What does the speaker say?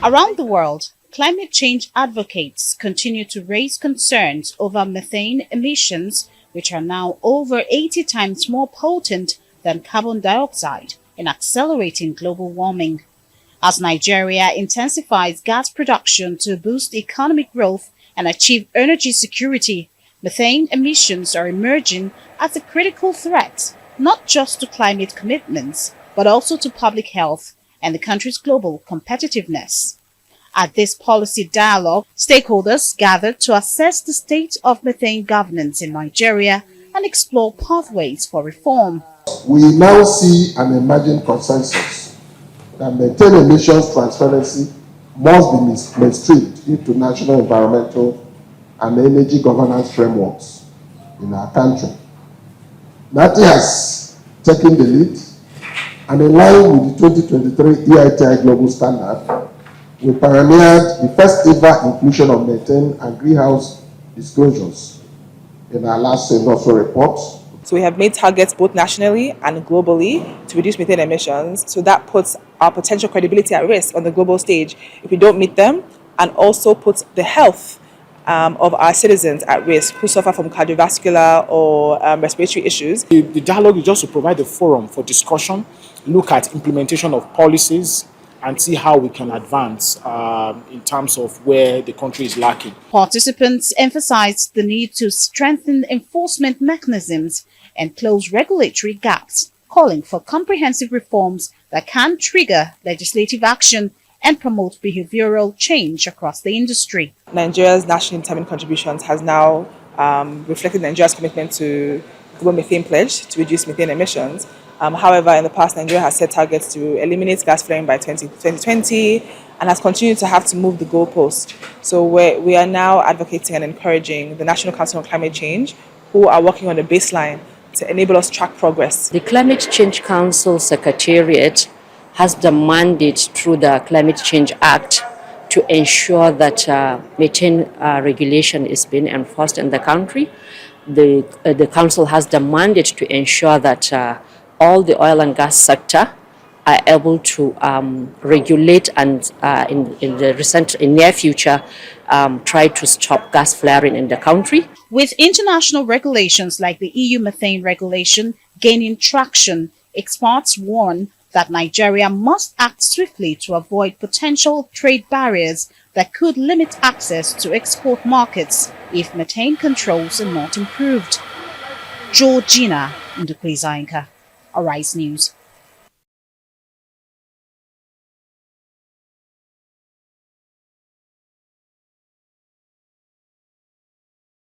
Around the world, climate change advocates continue to raise concerns over methane emissions, which are now over 80 times more potent than carbon dioxide in accelerating global warming. As Nigeria intensifies gas production to boost economic growth and achieve energy security, methane emissions are emerging as a critical threat, not just to climate commitments, but also to public health and the country's global competitiveness. At this policy dialogue, stakeholders gathered to assess the state of methane governance in Nigeria and explore pathways for reform. We now see an emerging consensus that methane emissions transparency must be mainstreamed into national environmental and energy governance frameworks in our country. NATI has taken the lead, and in line with the 2023 EITI Global Standard, we pioneered the first ever inclusion of methane and greenhouse disclosures in our last industrial report. So we have made targets both nationally and globally to reduce methane emissions. So that puts our potential credibility at risk on the global stage if we don't meet them, and also puts the health of our citizens at risk who suffer from cardiovascular or respiratory issues. The dialogue is just to provide a forum for discussion, look at implementation of policies, and see how we can advance in terms of where the country is lacking. Participants emphasized the need to strengthen enforcement mechanisms and close regulatory gaps, calling for comprehensive reforms that can trigger legislative action and promote behavioral change across the industry. Nigeria's nationally determined contributions has now reflected Nigeria's commitment to global methane pledge to reduce methane emissions. However, in the past, Nigeria has set targets to eliminate gas flaring by 2020 and has continued to have to move the goalpost. So we are now advocating and encouraging the National Council on Climate Change, who are working on a baseline to enable us to track progress. The Climate Change Council Secretariat has the mandate through the Climate Change Act to ensure that methane regulation is being enforced in the country. The council has the mandate to ensure that all the oil and gas sector are able to regulate and in the near future try to stop gas flaring in the country. With international regulations like the EU methane regulation gaining traction, experts warn that Nigeria must act swiftly to avoid potential trade barriers that could limit access to export markets if methane controls are not improved. Georgina Ndukwizainka, Arise News.